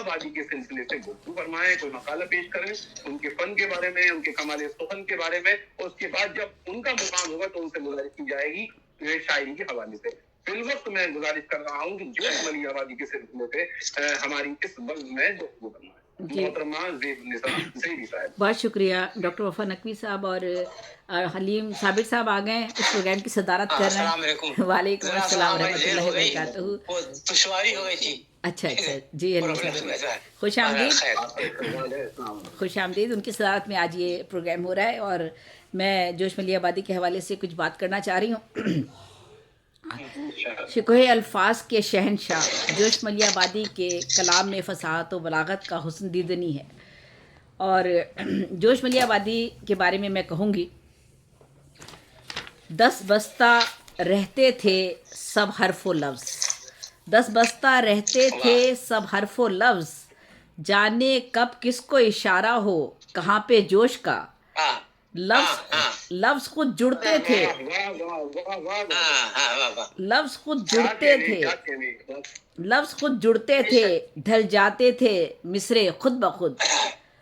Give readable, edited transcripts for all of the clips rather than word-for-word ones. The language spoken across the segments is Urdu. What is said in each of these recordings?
آبادی کے سلسلے سے گفتگو فرمائیں، کوئی مقالہ پیش کریں ان کے فن کے بارے میں، ان کے کمال سخن کے بارے میں. اس کے بعد جب ان کا مقام ہوگا تو ان سے گزارش کی جائے گی شاعری کے حوالے سے. فی الوقت میں گزارش کر رہا ہوں کہ جوش ملی آبادی کے سلسلے سے ہماری اس بزم میں گفتگو کرنا ہے. محترمہ زید زیدی صاحب. بہت شکریہ ڈاکٹر وفا نقوی صاحب. اور حلیم ثابت صاحب آ گئے اس پروگرام کی صدارت کر رہے ہیں. السلام علیکم. وعلیکم السلام ورحمۃ اللہ وبرکاتہ. دشواری ہو گئی تھی. اچھا جی حلیم صاحب خوش آمدید. خوش آمدید. ان کی صدارت میں آج یہ پروگرام ہو رہا ہے اور میں جوش ملی آبادی کے حوالے سے کچھ بات کرنا چاہ رہی ہوں. شکوہ الفاظ کے شہنشاہ جوش ملی آبادی کے کلام میں فصاحت و بلاغت کا حسن دیدنی ہے. اور جوش ملی آبادی کے بارے میں کہوں گی، 10 بستہ رہتے تھے سب حرف و لفظ، 10 بستہ رہتے تھے سب حرف و لفظ، جانے کب کس کو اشارہ ہو کہاں پہ جوش کا. لفظ خود جڑتے تھے، لفظ خود جڑتے تھے، لفظ خود جڑتے تھے، ڈھل جاتے تھے مصرے خود بخود،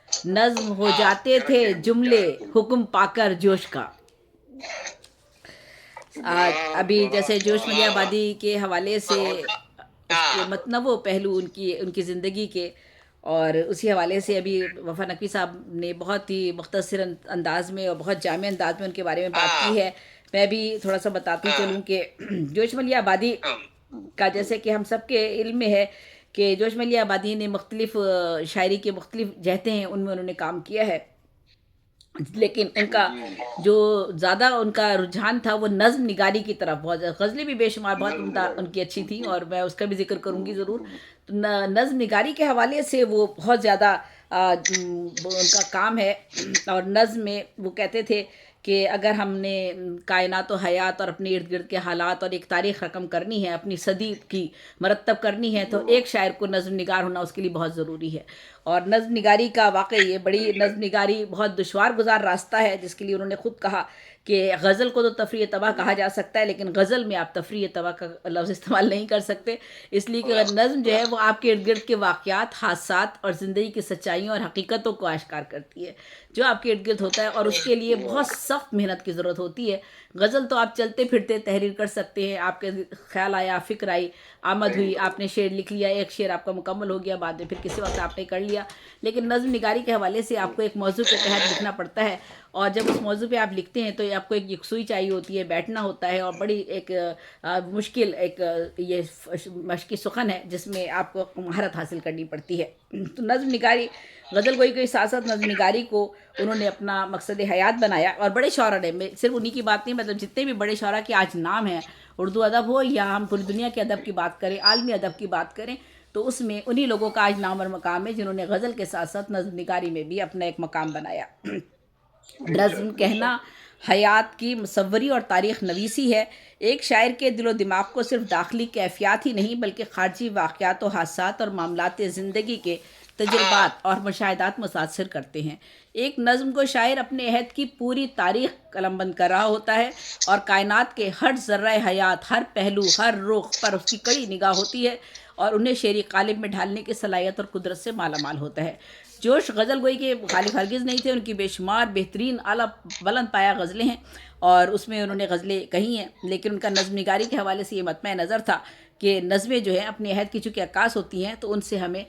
نظم ہو جاتے تھے جملے حکم پا کر جوش کا. ابھی جیسے جوش ملی آبادی کے حوالے سے اس کے متنوع پہلو ان کی زندگی کے، اور اسی حوالے سے ابھی وفا نقوی صاحب نے بہت ہی مختصر انداز میں اور بہت جامع انداز میں ان کے بارے میں بات کی ہے. میں بھی تھوڑا سا بتاتی چلوں کہ جوش ملی آبادی کا جیسے کہ ہم سب کے علم میں ہے کہ جوش ملی آبادی نے مختلف شاعری کے مختلف جہتیں ہیں ان میں انہوں نے کام کیا ہے، لیکن ان کا جو زیادہ ان کا رجحان تھا وہ نظم نگاری کی طرف. بہت غزلیں بھی بے شمار بہت عمدہ ان کی اچھی تھیں اور میں اس کا بھی ذکر کروں گی ضرور. تو نظم نگاری کے حوالے سے وہ بہت زیادہ ان کا کام ہے. اور نظم میں وہ کہتے تھے کہ اگر ہم نے کائنات و حیات اور اپنے ارد گرد کے حالات اور ایک تاریخ رقم کرنی ہے، اپنی صدی کی مرتب کرنی ہے، تو ایک شاعر کو نظم نگار ہونا اس کے لیے بہت ضروری ہے. اور نظم نگاری کا واقعی یہ بڑی نظم نگاری بہت دشوار گزار راستہ ہے، جس کے لیے انہوں نے خود کہا کہ غزل کو تو تفریح طبع کہا جا سکتا ہے، لیکن غزل میں آپ تفریح طبع کا لفظ استعمال نہیں کر سکتے، اس لیے کہ نظم جو ہے وہ آپ کے ارد گرد کے واقعات، حادثات اور زندگی کی سچائیوں اور حقیقتوں کو آشکار کرتی ہے جو آپ کے ارد گرد ہوتا ہے، اور اس کے لیے بہت سخت محنت کی ضرورت ہوتی ہے. غزل تو آپ چلتے پھرتے تحریر کر سکتے ہیں، آپ کے خیال آیا، فکر آئی، آمد ہوئی، آپ نے شعر لکھ لیا، ایک شعر آپ کا مکمل ہو گیا، بعد میں پھر کسی وقت آپ نے کر لیا. لیکن نظم نگاری کے حوالے سے آپ کو ایک موضوع کے تحت لکھنا پڑتا ہے، اور جب اس موضوع پہ آپ لکھتے ہیں تو آپ کو ایک یکسوئی چاہیے ہوتی ہے، بیٹھنا ہوتا ہے، اور بڑی ایک مشکل ایک یہ مشقی سخن ہے جس میں آپ کو مہارت حاصل کرنی پڑتی ہے. تو نظم نگاری، غزل گوئی کے ساتھ ساتھ نظم نگاری کو انہوں نے اپنا مقصد حیات بنایا. اور بڑے شعراء نے، صرف انہی کی بات نہیں، مطلب جتنے بھی بڑے شعراء کے آج نام ہیں، اردو ادب ہو یا ہم پوری دنیا کے ادب کی بات کریں، عالمی ادب کی بات کریں، تو اس میں انہی لوگوں کا آج نام اور مقام ہے جنہوں نے غزل کے ساتھ ساتھ نظم نگاری میں بھی اپنا ایک مقام بنایا. نظم کہنا حیات کی مصوری اور تاریخ نویسی ہے. ایک شاعر کے دل و دماغ کو صرف داخلی کیفیات ہی نہیں بلکہ خارجی واقعات و حادثات اور معاملات زندگی کے تجربات اور مشاہدات متاثر کرتے ہیں. ایک نظم کو شاعر اپنے عہد کی پوری تاریخ قلم بند کر رہا ہوتا ہے، اور کائنات کے ہر ذرہ حیات، ہر پہلو، ہر رخ پر اس کی کڑی نگاہ ہوتی ہے، اور انہیں شعری قالب میں ڈھالنے کی صلاحیت اور قدرت سے مالا مال ہوتا ہے. جوش غزل گوئی کے مخالف ہرگز نہیں تھے، ان کی بے شمار بہترین اعلیٰ بلند پایہ غزلیں ہیں اور اس میں انہوں نے غزلیں کہی ہیں، لیکن ان کا نظم نگاری کے حوالے سے یہ مطمع نظر تھا کہ نظمیں جو ہیں اپنے عہد کی چونکہ عکاس ہوتی ہیں، تو ان سے ہمیں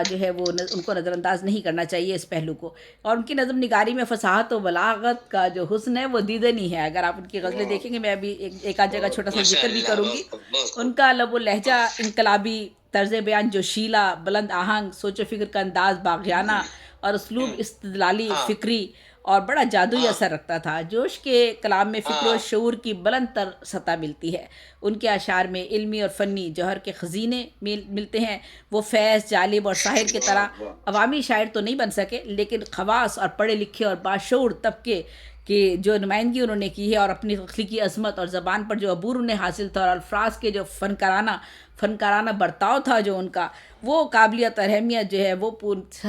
جو ہے وہ ان کو نظر انداز نہیں کرنا چاہیے اس پہلو کو. اور ان کی نظم نگاری میں فصاحت و بلاغت کا جو حسن ہے وہ دیدنی ہے. اگر آپ ان کی غزلیں دیکھیں گے، میں ابھی ایک آدھ جگہ چھوٹا سا ذکر بھی کروں گی. ان کا لب و لہجہ انقلابی، طرز بیان جوشیلا، بلند آہنگ، سوچ و فکر کا انداز باغیانہ، اور اسلوب استدلالی، فکری اور بڑا جادوئی اثر رکھتا تھا. جوش کے کلام میں فکر و شعور کی بلند تر سطح ملتی ہے. ان کے اشعار میں علمی اور فنی جوہر کے خزینے ملتے ہیں. وہ فیض، جالب اور ساحر کی طرح عوامی شاعر تو نہیں بن سکے، لیکن خواص اور پڑھے لکھے اور باشعور طبقے کی جو نمائندگی انہوں نے کی ہے، اور اپنی تخلیقی عظمت اور زبان پر جو عبور انہیں حاصل تھا، اور الفاظ کے جو فنکارانہ فنکارانہ برتاؤ تھا جو ان کا، وہ قابلیت اور اہمیت جو ہے وہ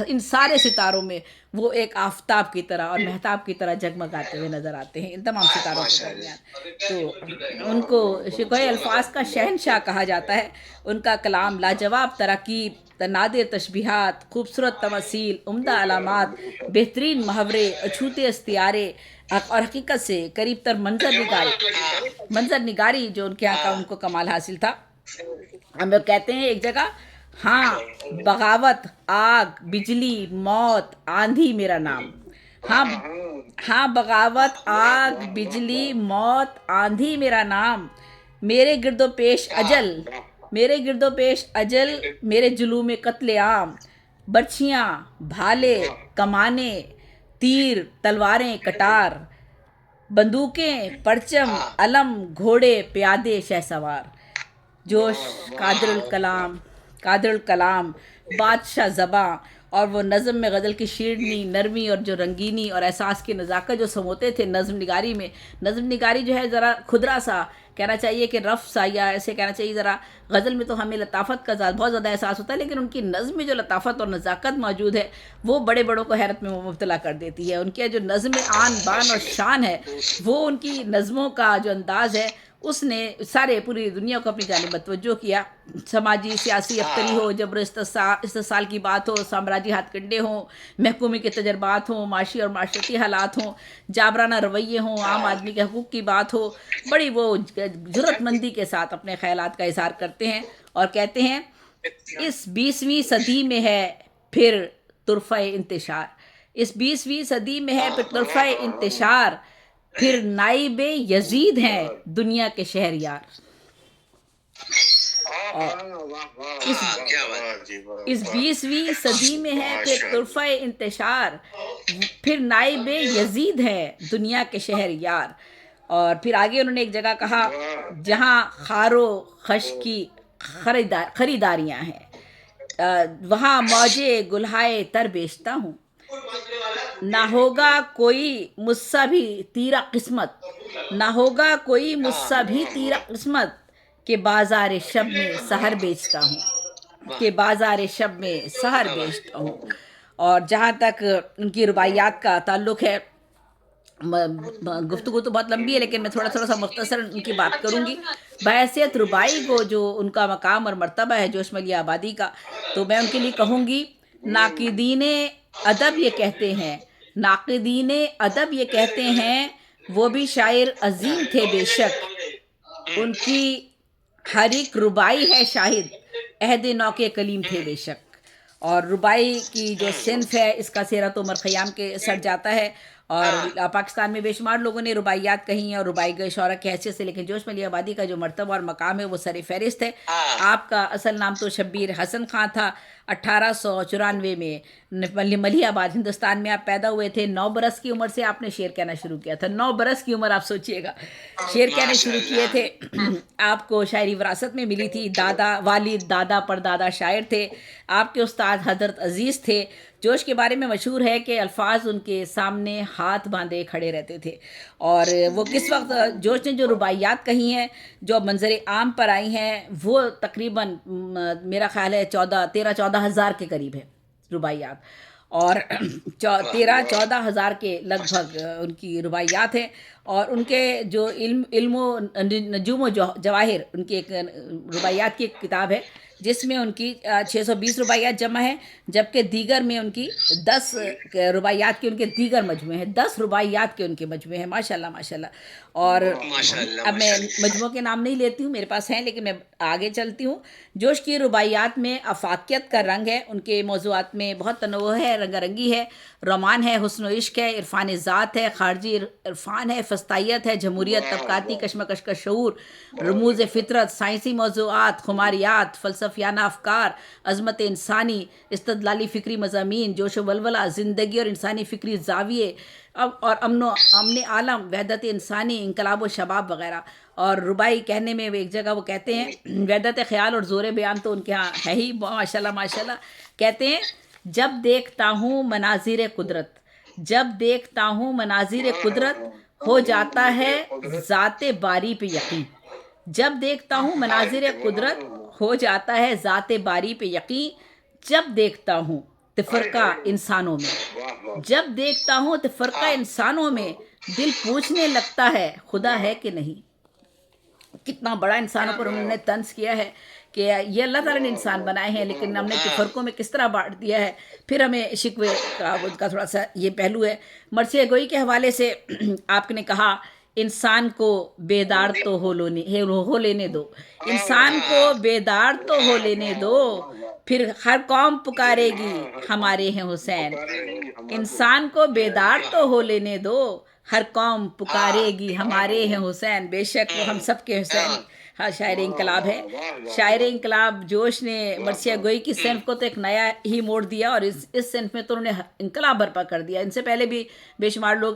ان سارے ستاروں میں وہ ایک آفتاب کی طرح اور مہتاب کی طرح جگمگاتے ہوئے نظر آتے ہیں ان تمام ستاروں کے درمیان. تو ان کو شکوہ الفاظ کا شہنشاہ کہا جاتا ہے. ان کا کلام لاجواب تراکیب، نادر تشبیہات، خوبصورت تماثیل، عمدہ علامات، بہترین محاورے، اچھوتے استعارے اور حقیقت سے قریب تر منظر نگاری جو ان کے یہاں کا ان کو کمال حاصل تھا. ہم لوگ کہتے ہیں ایک جگہ، ہاں بغاوت، آگ، بجلی، موت، آندھی میرا نام. ہاں ہاں بغاوت، آگ، بجلی، موت، آندھی میرا نام. میرے گرد و پیش اجل، میرے گرد و پیش اجل، میرے جلوم قتل عام. برچھیاں، بھالے، کمانیں، تیر، تلواریں، کٹار، بندوقیں، پرچم، علم، گھوڑے، پیادے، شہسوار. جوش، قادر الکلام، بادشاہ زباں، اور وہ نظم میں غزل کی شیرینی، نرمی اور جو رنگینی اور احساس کی نزاکت جو سموتے تھے نظم نگاری میں. نظم نگاری جو ہے ذرا کھدرا سا کہنا چاہیے کہ رف سا، یا ایسے کہنا چاہیے ذرا، غزل میں تو ہمیں لطافت کا بہت زیادہ احساس ہوتا ہے، لیکن ان کی نظم میں جو لطافت اور نزاکت موجود ہے وہ بڑے بڑوں کو حیرت میں مبتلا کر دیتی ہے. ان کے جو نظم آن بان اور شان ہے، وہ ان کی نظموں کا جو انداز ہے اس نے پوری دنیا کو اپنی جانب متوجہ کیا. سماجی سیاسی اختری ہو، جبر استحصال کی بات ہو، سامراجی ہاتھ کنڈے ہوں، محکومی کے تجربات ہوں، معاشی اور معاشرتی حالات ہوں، جابرانہ رویے ہوں، عام آدمی کے حقوق کی بات ہو، بڑی وہ جرأت مندی کے ساتھ اپنے خیالات کا اظہار کرتے ہیں اور کہتے ہیں اس 20ویں صدی میں ہے پھر طرفہ انتشار. اس 20ویں صدی میں ہے پھر طرفہ انتشار، پھر نائب یزید ہیں دنیا کے شہریار. اس 20ویں صدی میں ہے پھر طرفہ انتشار، پھر نائب یزید ہے دنیا کے شہریار. اور پھر آگے انہوں نے ایک جگہ کہا، جہاں خار و خش کی خریداریاں ہیں، وہاں موجے گلہائے تر بیچتا ہوں. نہ ہوگا کوئی مجھ سا بھی تیرا قسمت، نہ ہوگا کوئی مجھ سا بھی تیرا قسمت، کہ بازار شب میں سحر بیچتا ہوں، کہ بازار شب میں سحر بیچتا ہوں. اور جہاں تک ان کی رباعیات کا تعلق ہے، گفتگو تو بہت لمبی ہے لیکن میں تھوڑا سا مختصر ان کی بات کروں گی. بحیثیت ربائی کو جو ان کا مقام اور مرتبہ ہے جوش ملیح آبادی کا، تو میں ان کے لیے کہوں گی، ناقدین ادب یہ کہتے ہیں، ناقدین ادب یہ کہتے ہیں، وہ بھی شاعر عظیم تھے بے شک، ان کی ہر ایک ربائی ہے شاہد، عہد نو کے کلیم تھے بے شک. اور ربائی کی جو صنف ہے اس کا سیرت عمر خیام کے سر جاتا ہے. اور پاکستان میں بے شمار لوگوں نے رباعیات کہی ہیں اور ربائی گئے شعراء کی حیثیت سے، لیکن جوش ملیح آبادی کا جو مرتبہ اور مقام ہے وہ سر فہرست ہے. آپ کا اصل نام تو شبیر حسن خان تھا. 1894 میں ملیح آباد ہندوستان میں آپ پیدا ہوئے تھے. 9 برس کی عمر سے آپ نے شعر کہنا شروع کیا تھا. 9 برس کی عمر آپ سوچئے گا، شعر کہنے شروع کیے تھے. آپ کو شاعری وراثت میں ملی تھی. والد دادا پردادا شاعر تھے. آپ کے استاد حضرت عزیز تھے. جوش کے بارے میں مشہور ہے کہ الفاظ ان کے سامنے ہاتھ باندھے کھڑے رہتے تھے. اور وہ کس وقت جوش نے جو رباعیات کہی ہیں جو منظر عام پر آئی ہیں، وہ تقریباً میرا خیال ہے 13-14 ہزار کے قریب ہے رباعیات، اور 13-14 ہزار کے لگ بھگ ان کی رباعیات ہیں. اور ان کے جو علم و نجوم و جواہر، ان کی ایک رباعیات کی ایک کتاب ہے جس میں ان کی 620 رباعیات جمع ہے، جبکہ دیگر میں ان کی 10 رباعیات کے ان کے دیگر مجموعے ہیں. 10 رباعیات کے ان کے مجموعے ہیں. ماشاءاللہ ماشاءاللہ. اور اب میں مجموعوں کے نام نہیں لیتی ہوں، میرے پاس ہیں، لیکن میں آگے چلتی ہوں. جوش کی رباعیات میں افاقیت کا رنگ ہے. ان کے موضوعات میں بہت تنوع ہے، رنگا رنگی ہے. رومان ہے، حسن و عشق ہے، عرفان ذات ہے، خارجی عرفان ہے، فسطائیت ہے، جمہوریت، طبقاتی کشمکش کا شعور، رموز فطرت، سائنسی موضوعات، خماریات، فلسفیانہ افکار، عظمت انسانی، استدلالی فکری مضامین، جوش و ولولہ، زندگی اور انسانی فکری زاویے، اور امن عالم، وحدت انسانی، انقلاب و شباب وغیرہ. اور ربائی کہنے میں ایک جگہ وہ کہتے ہیں، وحدت خیال اور زور بیان تو ان کے ہاں ہے ہی ماشاءاللہ ماشاءاللہ. کہتے ہیں، جب دیکھتا ہوں مناظر قدرت، جب دیکھتا ہوں مناظر قدرت، ہو جاتا ہے ذات باری پہ یقین. جب دیکھتا ہوں مناظر قدرت، ہو جاتا ہے ذات باری پہ یقین جب دیکھتا ہوں تفرقہ انسانوں میں، واہ واہ جب دیکھتا ہوں تفرقہ انسانوں میں دل پوچھنے لگتا ہے خدا ہے کہ نہیں۔ کتنا بڑا انسانوں پر انہوں نے طنز کیا ہے کہ یہ اللہ تعالیٰ نے انسان بنائے ہیں لیکن ہم نے تفرقوں میں کس طرح بانٹ دیا ہے۔ پھر ہمیں شکوے کا تھوڑا سا یہ پہلو ہے۔ مرثیہ گوئی کے حوالے سے آپ نے کہا انسان کو بیدار تو ہو لینے دو، انسان کو بیدار تو ہو لینے دو، پھر ہر قوم پکارے گی ہمارے ہیں حسین۔ انسان کو بیدار تو ہو لینے دو، ہر قوم پکارے گی ہمارے ہیں حسین۔ بے شک وہ ہم سب کے حسین ہاں شاعر انقلاب ہے۔ شاعر انقلاب جوش نے مرثیہ گوئی کی صنف کو تو ایک نیا ہی موڑ دیا، اور اس صنف میں تو انہوں نے انقلاب برپا کر دیا۔ ان سے پہلے بھی بے شمار لوگ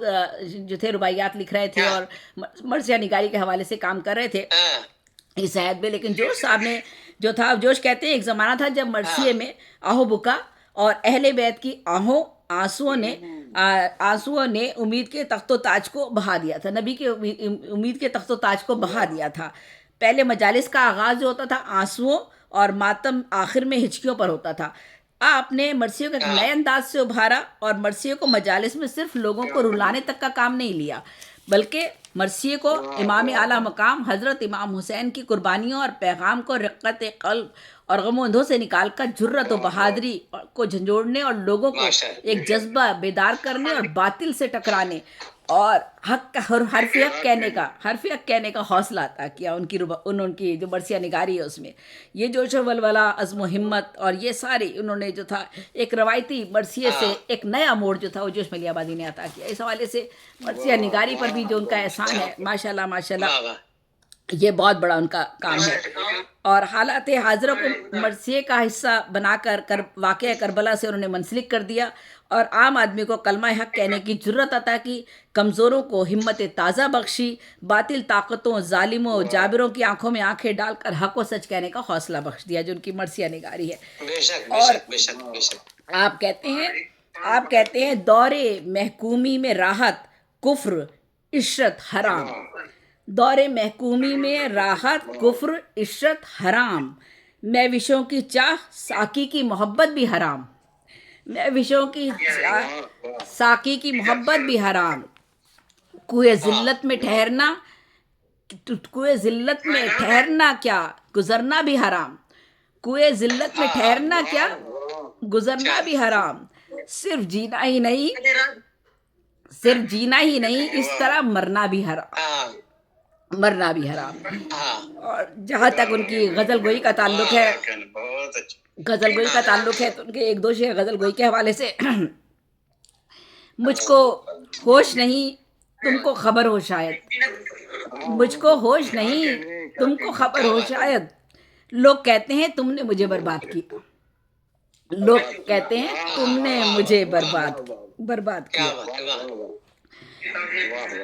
جو تھے رباعیات لکھ رہے تھے اور مرثیہ نگاری کے حوالے سے کام کر رہے تھے اس عہد میں، لیکن جوش صاحب نے جو تھا، جوش کہتے ہیں ایک زمانہ تھا جب مرثیے میں آہو بکا اور اہل بیت کی آنسوؤں نے امید کے تخت و تاج کو بہا دیا تھا، نبی کے امید کے تخت و تاج کو بہا دیا تھا۔ پہلے مجالس کا آغاز جو ہوتا تھا آنسوؤں اور ماتم آخر میں ہچکیوں پر ہوتا تھا۔ آپ نے مرثیوں کو ایک نئے انداز سے ابھارا اور مرثیوں کو مجالس میں صرف لوگوں کو رلانے تک کا کام نہیں لیا، بلکہ مرثیے کو امام اعلیٰ مقام حضرت امام حسین کی قربانیوں اور پیغام کو رقت قلب اور غم و اندھوں سے نکال کر جرت و بہادری کو جھنجھوڑنے اور لوگوں کو ایک جذبہ بیدار کرنے اور باطل سے ٹکرانے اور حق کا حرف حق کہنے کا حوصلہ عطا کیا۔ ان کی جو مرثیہ نگاری ہے اس میں یہ جوش و ولولہ، عزم و ہمت اور یہ ساری انہوں نے جو تھا ایک روایتی مرثیے سے ایک نیا موڑ جو تھا وہ جوش ملیح آبادی نے عطا کیا۔ اس حوالے سے مرثیہ نگاری پر بھی جو ان کا احسان ہے ماشاءاللہ ماشاءاللہ یہ بہت بڑا ان کا کام ہے۔ اور حالات حاضرہ کو مرثیے کا حصہ بنا کر واقعہ کربلا سے انہوں نے منسلک کر دیا اور عام آدمی کو کلمہ حق کہنے کی جرت عطا کی، کمزوروں کو ہمت تازہ بخشی، باطل طاقتوں، ظالموں، جابروں کی آنکھوں میں آنکھیں ڈال کر حق و سچ کہنے کا حوصلہ بخش دیا، جو ان کی مرثیہ نگاری ہے۔ اور آپ کہتے ہیں دور محکومی میں راحت کفر عشرت حرام، دور محکومی میں راحت کفر عشرت حرام، میں وشوں کی چاہ ساقی کی محبت بھی حرام، میں وشوں کی چاہ ساقی کی محبت بھی حرام، کوئے ذلت میں ٹھہرنا کیا گزرنا بھی حرام، کوئے ذلت میں ٹھہرنا کیا گزرنا بھی حرام، صرف جینا ہی نہیں اس طرح مرنا بھی حرام، مرنا بھی حرام۔ اور جہاں تک ان کی غزل گوئی کا تعلق ہے تو ان کے ایک دو شعر غزل گوئی کے حوالے سے مجھ کو ہوش نہیں تم کو خبر ہو شاید، مجھ کو ہوش نہیں تم کو خبر ہو شاید، لوگ کہتے ہیں تم نے مجھے برباد کیا، لوگ کہتے ہیں تم نے مجھے برباد کیا۔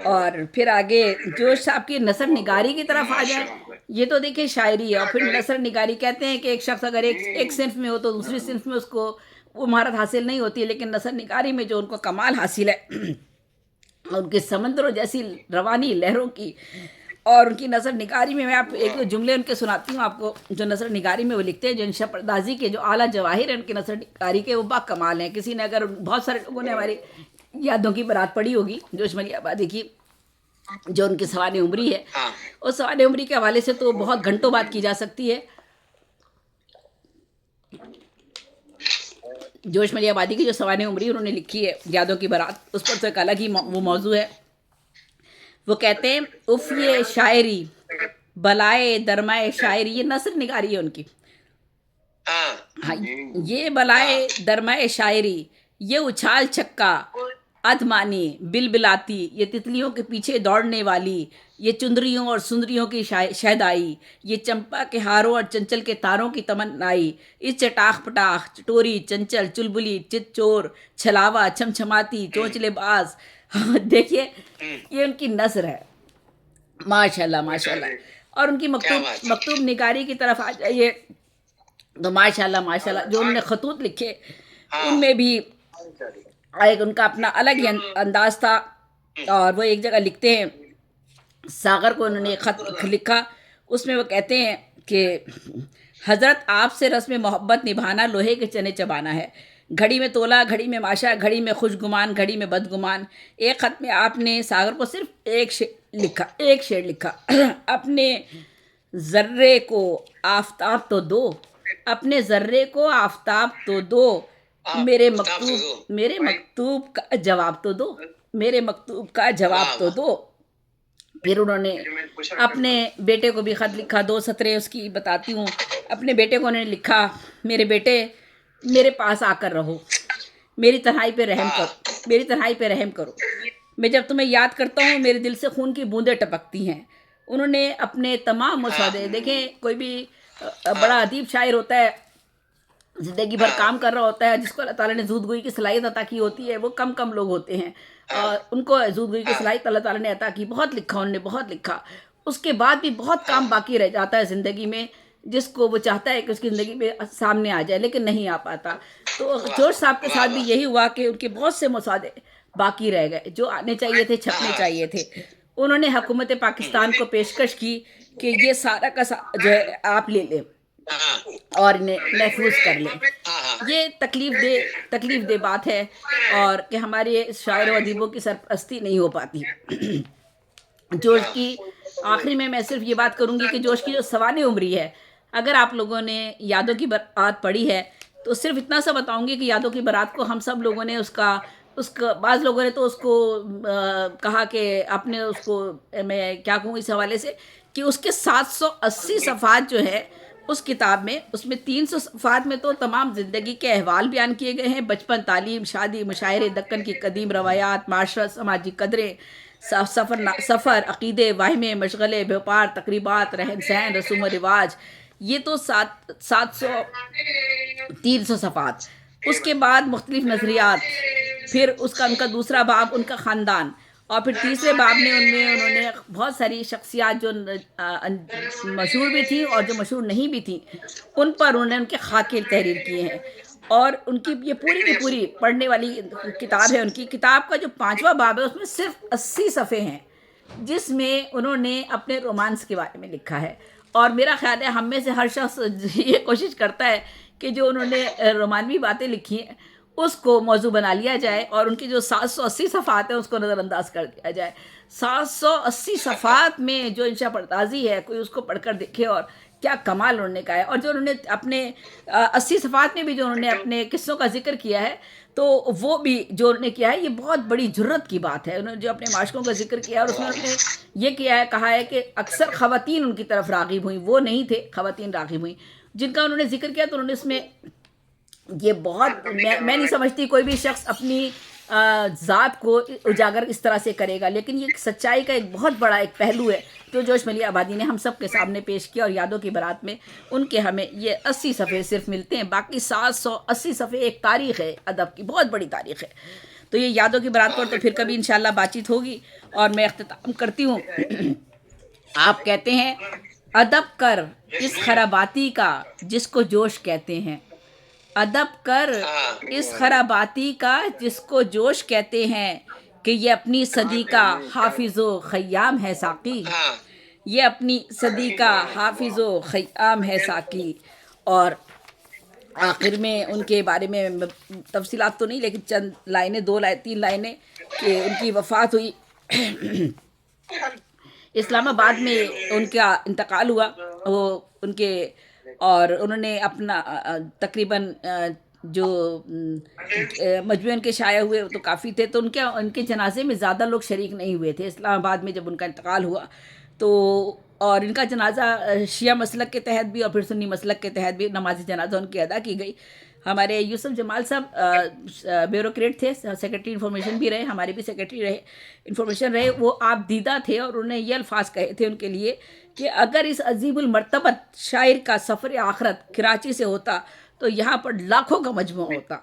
اور پھر آگے جوش صاحب کی نثر نگاری کی طرف آ جائیں، یہ تو دیکھیں شاعری ہے، اور پھر نثر نگاری کہتے ہیں کہ ایک شخص اگر ایک صنف میں ہو تو دوسری صنف میں اس کو وہ مہارت حاصل نہیں ہوتی، لیکن نثر نگاری میں جو ان کو کمال حاصل ہے ان کے سمندروں جیسی روانی لہروں کی، اور ان کی نثر نگاری میں آپ ایک دو جملے ان کے سناتی ہوں آپ کو، جو نثر نگاری میں وہ لکھتے ہیں، جو انشا پردازی کے جو اعلیٰ جواہر ہیں ان کی نثر نگاری کے وہ با کمال ہیں۔ کسی نے اگر بہت سارے لوگوں نے ہماری یادوں کی برات پڑھی ہوگی جوش ملیح آبادی کی، جو ان کی سوانح عمری ہے، اس سوانح عمری کے حوالے سے تو بہت گھنٹوں بات کی جا سکتی ہے۔ جوش ملیح آبادی کی جو سوانح عمری انہوں نے لکھی ہے یادوں کی برات، اس پر تو ایک الگ ہی وہ موضوع ہے۔ وہ کہتے ہیں اف یہ شاعری بلائے درمائے شاعری، یہ نثر نگاری ہے ان کی، ہاں یہ بلائے درمائے شاعری، یہ اچھال چھکا ادمانی بلبلاتی، یہ تتلیوں کے پیچھے دوڑنے والی، یہ چندریوں اور سندریوں کی شہدائی، یہ چمپا کے ہاروں اور چنچل کے تاروں کی تمنائی، اس چٹاخ پٹاخ چٹوری چنچل چلبلی چت چور چھلاوا چھمچھماتی چونچلے باز۔ دیکھیے یہ ان کی نثر ہے ماشاءاللہ ماشاءاللہ۔ اور ان کی مکتوب نگاری کی طرف آ جائیے تو ماشاءاللہ ماشاءاللہ جو انہوں نے خطوط لکھے ان میں بھی ایک ان کا اپنا الگ ہی انداز تھا، اور وہ ایک جگہ لکھتے ہیں، ساغر کو انہوں نے خط لکھا، اس میں وہ کہتے ہیں کہ حضرت آپ سے رسم محبت نبھانا لوہے کے چنے چبانا ہے. گھڑی میں تولا، گھڑی میں ماشا، گھڑی میں خوش گمان، گھڑی میں بدگمان. ایک خط میں آپ نے ساغر کو صرف ایک شعر لکھا. اپنے ذرے کو آفتاب تو دو، اپنے ذرے کو آفتاب تو دو، میرے مکتوب کا جواب تو دو، میرے مکتوب کا جواب تو دو. پھر انہوں نے اپنے بیٹے کو بھی خط لکھا. 2 سطریں اس کی بتاتی ہوں. اپنے بیٹے کو انہوں نے لکھا: میرے بیٹے، میرے پاس آ کر رہو، میری تنہائی پہ رحم کرو، میری تنہائی پہ رحم کرو. میں جب تمہیں یاد کرتا ہوں میرے دل سے خون کی بوندیں ٹپکتی ہیں. انہوں نے اپنے تمام مسودے دیکھیں، کوئی بھی بڑا ادیب شاعر ہوتا ہے، زندگی بھر کام کر رہا ہوتا ہے، جس کو اللہ تعالیٰ نے زود گوئی کی صلاحیت عطا کی ہوتی ہے، وہ کم لوگ ہوتے ہیں. اور ان کو زود گوئی کی صلاحیت اللہ تعالیٰ نے عطا کی. بہت لکھا انہوں نے، بہت لکھا. اس کے بعد بھی بہت کام باقی رہ جاتا ہے زندگی میں، جس کو وہ چاہتا ہے کہ اس کی زندگی میں سامنے آ جائے، لیکن نہیں آ پاتا. تو جورج صاحب کے ساتھ بھی یہی ہوا کہ ان کے بہت سے مسودے باقی رہ گئے جو آنے چاہیے تھے، چھپنے چاہیے تھے. انہوں نے حکومت پاکستان کو پیشکش کی کہ یہ سارا کا جو ہے آپ لے لیں اور انہیں محفوظ کر لیں. یہ تکلیف دہ بات ہے، اور کہ ہمارے شاعر و ادیبوں کی سرپرستی نہیں ہو پاتی. جوش کی آخری میں صرف یہ بات کروں گی کہ جوش کی جو سوانح عمری ہے، اگر آپ لوگوں نے یادوں کی برات پڑھی ہے تو صرف اتنا سا بتاؤں گی کہ یادوں کی برات کو ہم سب لوگوں نے اس کا بعض لوگوں نے تو اس کو کہا کہ آپ نے اس کو، میں کیا کہوں اس حوالے سے، کہ اس کے 780 صفحات جو ہے اس کتاب میں، اس میں 300 صفحات میں تو تمام زندگی کے احوال بیان کیے گئے ہیں: بچپن، تعلیم، شادی، مشاعرے، دکن کی قدیم روایات، معاشرت، سماجی قدریں، سفر، عقیدے، واہمے، مشغلے، بیوپار، تقریبات، رہن سہن، رسوم و رواج. یہ تو 300 صفحات. اس کے بعد مختلف نظریات، پھر ان کا دوسرا باب ان کا خاندان، اور پھر تیسرے باب میں انہوں نے بہت ساری شخصیات جو مشہور بھی تھیں اور جو مشہور نہیں بھی تھیں، ان پر انہوں نے ان کے خاکے تحریر کیے ہیں. اور ان کی یہ پوری کی پوری پڑھنے والی کتاب ہے. ان کی کتاب کا جو 5واں باب ہے اس میں صرف 80 صفحے ہیں، جس میں انہوں نے اپنے رومانس کے بارے میں لکھا ہے. اور میرا خیال ہے ہم میں سے ہر شخص یہ کوشش کرتا ہے کہ جو انہوں نے رومانوی باتیں لکھی ہیں اس کو موضوع بنا لیا جائے، اور ان کی جو 780 صفحات ہیں اس کو نظر انداز کر دیا جائے. 780 صفحات میں جو انشا پردازی ہے، کوئی اس کو پڑھ کر دیکھے اور کیا کمال انہوں نے کہا ہے. اور جو انہوں نے اپنے 80 صفحات میں بھی جو انہوں نے اپنے قصوں کا ذکر کیا ہے، تو وہ بھی جو انہوں نے کیا ہے یہ بہت بڑی جرت کی بات ہے. انہوں نے جو اپنے معاشقوں کا ذکر کیا ہے اور اس میں انہوں نے یہ کیا ہے، کہا ہے کہ اکثر خواتین ان کی طرف راغب ہوئیں، وہ نہیں تھے، خواتین راغب ہوئیں جن کا انہوں نے ذکر کیا. تو انہوں نے اس میں یہ بہت، میں نہیں سمجھتی کوئی بھی شخص اپنی ذات کو اجاگر اس طرح سے کرے گا، لیکن یہ سچائی کا ایک بہت بڑا ایک پہلو ہے جو جوش ملیح آبادی نے ہم سب کے سامنے پیش کیا. اور یادوں کی برات میں ان کے ہمیں یہ 80 صفحے صرف ملتے ہیں، باقی 780 صفحے ایک تاریخ ہے، ادب کی بہت بڑی تاریخ ہے. تو یہ یادوں کی برات پر تو پھر کبھی انشاءاللہ بات چیت ہوگی. اور میں اختتام کرتی ہوں. آپ کہتے ہیں: ادب کر اس خراباتی کا جس کو جوش کہتے ہیں، ادب کر اس خراباتی کا جس کو جوش کہتے ہیں، کہ یہ اپنی صدی کا حافظ و خیام ہے ساقی، یہ اپنی صدی کا حافظ و خیام ہے ساقی. اور آخر میں ان کے بارے میں تفصیلات تو نہیں، لیکن چند لائنیں، 3 لائنیں، کہ ان کی وفات ہوئی اسلام آباد میں، ان کا انتقال ہوا وہ ان کے، اور انہوں نے اپنا تقریباً جو مجموعے ان کے شائع ہوئے تو کافی تھے، تو ان کے جنازے میں زیادہ لوگ شریک نہیں ہوئے تھے اسلام آباد میں جب ان کا انتقال ہوا. تو اور ان کا جنازہ شیعہ مسلک کے تحت بھی اور پھر سنی مسلک کے تحت بھی نماز جنازہ ان کی ادا کی گئی. ہمارے یوسف جمال صاحب بیوروکریٹ تھے، سیکرٹری انفارمیشن بھی رہے، ہمارے بھی سیکرٹری رہے انفارمیشن رہے. وہ آپ دیدہ تھے اور انہوں نے یہ الفاظ کہے تھے ان کے لیے کہ اگر اس عظیم المرتبت شاعر کا سفر آخرت کراچی سے ہوتا تو یہاں پر لاکھوں کا مجموعہ ہوتا.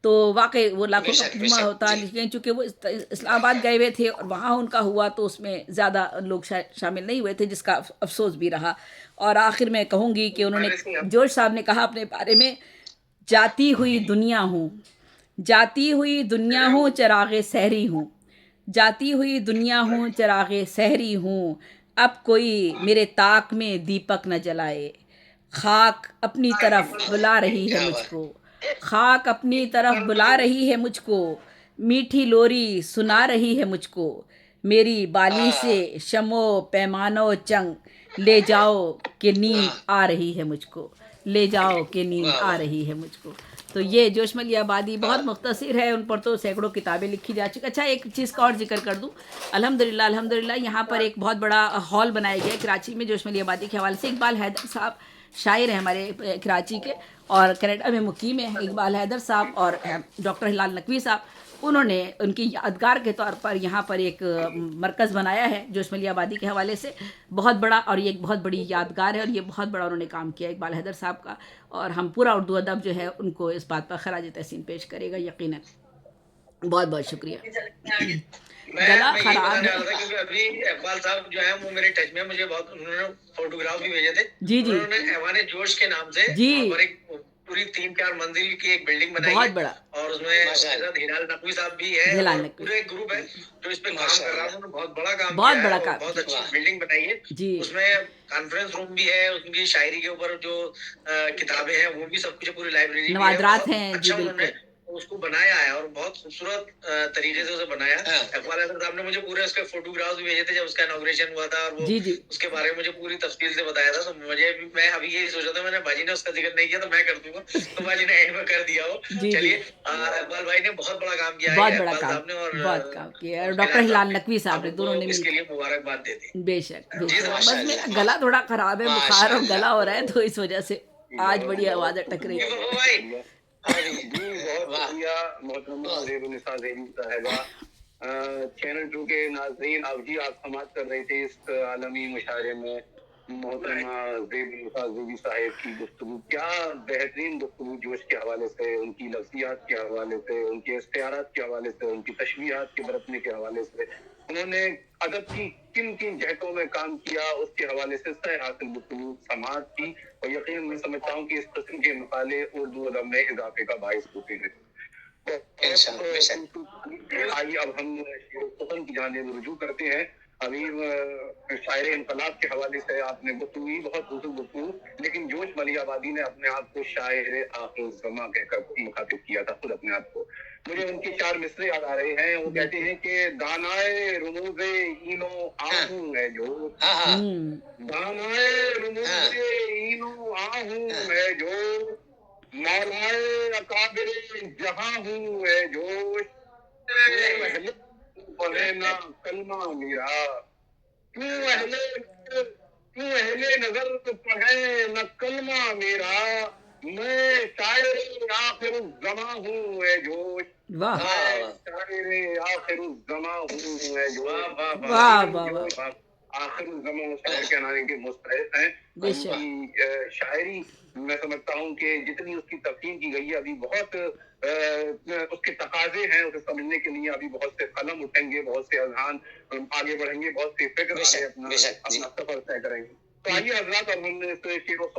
تو واقعی وہ لاکھوں کا مجموعہ ہوتا، لیکن چونکہ وہ اسلام آباد گئے ہوئے تھے اور وہاں ان کا ہوا تو اس میں زیادہ لوگ شامل نہیں ہوئے تھے، جس کا افسوس بھی رہا. اور آخر میں کہوں گی کہ انہوں نے، جورج صاحب نے کہا اپنے بارے میں: جاتی ہوئی دنیا ہوں، جاتی ہوئی دنیا ہوں، چراغ سحری ہوں، جاتی ہوئی دنیا ہوں، چراغ سحری ہوں، اب کوئی میرے طاق میں دیپک نہ جلائے، خاک اپنی طرف بلا رہی ہے کیا مجھ بات کو، خاک اپنی طرف بلا رہی ہے مجھ کو، میٹھی لوری سنا رہی ہے مجھ کو، میری بالی سے ہاں شم و پیمان و چنگ لے جاؤ کہ نیند ہاں آ رہی ہے مجھ کو، لے جاؤ کہ نیند واہ آ واہ رہی ہے مجھ کو۔ تو یہ جوش ملی آبادی ہاں بہت مختصر ہے، ان پر تو سینکڑوں کتابیں لکھی جا چکی۔ اچھا ایک چیز کا اور ذکر کر دوں، الحمدللہ یہاں پر ایک بہت بڑا ہال بنایا گیا ہے کراچی میں جوش ملی آبادی کے حوالے سے۔ اقبال حیدر صاحب شاعر ہیں ہمارے کراچی کے اور کینیڈا میں مقیم ہیں، اقبال حیدر صاحب اور ڈاکٹر ہلال نقوی صاحب، انہوں نے ان کی یادگار کے طور پر یہاں پر ایک مرکز بنایا ہے جوش ملی آبادی کے حوالے سے، بہت بڑا، اور یہ ایک بہت بڑی یادگار ہے اور یہ بہت بڑا انہوں نے کام کیا اقبال حیدر صاحب کا، اور ہم پورا اردو ادب جو ہے ان کو اس بات پر خراج تحسین پیش کرے گا یقیناً۔ بہت بہت شکریہ۔ گلا میں یہی خراب بتانے ہے۔ والا تھا کیونکہ ابھی اقبال صاحب جو ہیں وہ میرے ٹچ میں، مجھے بہت انہوں نے فوٹوگراف بھی بھیجے تھے۔ جی جی انہوں نے ایوان جوش کے نام سے جی وہاں پر ایک پوری 3-4 منزل کی ایک بلڈنگ بنائی بہت ہے، بڑا، اور اس میں حضرت ہلال نقوی صاحب بھی ہے ہلال اور نقوی، پورے ایک گروپ ہے جو اس پہ کام کر رہا ہے۔ انہوں نے بہت بڑا کام بہت کیا ہے بڑا اور کام بہت کیا، اچھی بلڈنگ بنائی ہے۔ جی اس میں کانفرنس روم بھی ہے، ان کی شاعری کے اوپر جو کتابیں ہیں وہ بھی سب کچھ، پوری لائبریری بھی ہے، نوادرات بہت ہیں جی اچھا انہوں نے بالکل۔ اس کو بنایا ہے اور بہت خوبصورت طریقے سے اسے بنایا۔ اقبال حیدر صاحب نے مجھے پورے اس کے فوٹوگرافس بھی بھیجے تھے جب اس کا انوگریشن ہوا تھا، اور وہ جی جی اس کے بارے میں مجھے پوری تفصیل سے بتایا تھا۔ تو مجھے بھی، میں ابھی یہی سوچ رہا تھا، میں نے باجی نے اس کا ذکر نہیں کیا تو میں کر دوں گا، تو باجی نے اینڈ میں کر دیا ہو۔ جی جی چلیے، اقبال بھائی نے بہت بڑا کام کیا بہت ہے، بڑا اقبال کام، صاحب نے اور بہت کام کیا ہے، اور ڈاکٹر ہلال صاحب ہلال نے، نقوی صاحب آپ نے ان دونوں کو نے اس مل کے کے، لیے مبارکباد دیتے ہیں۔ بے شک بے جی شک۔ ماشاء بس میرا اللہ، گلا تھوڑا خراب ہے، بخار ماشاء اور گلا اللہ۔ ہو رہا ہے تو اس وجہ سے آج بہت بڑی بہت آواز اٹک رہی شکریہ، ہے۔ بابا بہت بھائی، شکریہ ہاں جی، جی، بہت واہ شکریہ محترمہ واہ، زیب النساء زیبی صاحبہ۔ چینل 2 کے ناظرین، اب جی آپ سماعت کر رہے تھے اس عالمی مشاعرے میں محترمہ زیب النساء زیبی صاحب کی گفتگو، کیا بہترین گفتگو جوش کے حوالے سے، ان کی لفظیات کے حوالے سے، ان کے استعارات کے حوالے سے، ان کی تشبیہات کے برتنے کے حوالے سے، انہوں نے ادب کی کن کن جہتوں میں کام کیا اس کے حوالے سے سہ حاصل گفتگو سماعت کی، اور یقیناً میں سمجھتا ہوں کہ اس قسم کے مقالے اردو ادب میں اضافے کا باعث ہوتے ہیں۔ بے شک۔ آئیے اب ہم شعر و سخن کی جانب رجوع کرتے ہیں۔ ابھی شاعر انقلاب کے حوالے سے آپ نے گفتگو کی، بہت بزرگ گفتگو، لیکن جوش ملی آبادی نے اپنے آپ کو شاعر آخر الزماں کہہ کر مخاطب کیا تھا، خود اپنے آپ کو۔ مجھے ان کے 4 مصرے یاد آ رہے ہیں، وہ کہتے بالکل۔ ہیں کہ دانائے رموز این و آہوں ہے جو، ہاں ہاں دانائے رموز این و آہوں ہے جو، مولائے اکابر جہاں ہوں ہے جوش، کیوں اہل پڑھے نہ کلمہ میرا، کیوں اہل نظر پڑھے نہ کلمہ میرا، میں شاعر آخر الزماں ہوں اے جوش، واہ میں شاعر آخر الزماں ہوں اے جوش۔ واہ واہ واہ واہ یقیناً واہ واہ، جوش آخر الزماں شاعر کہلانے کے مستحق ہیں، اور بے ان شک کی شاعری میں سمجھتا ہوں کہ جتنی اس کی تفہیم کی گئی ہے، ابھی بہت اس کے تقاضے ہیں، اسے سمجھنے کے لیے ابھی بہت سے قلم اٹھیں گے، بہت سے اذہان آگے بڑھیں گے، بہت سی فکر بے آگے شک اپنا بے شک جی۔ سفر طے کریں گے۔ تو آئیے حضرات، اب ہم نے اس شعر و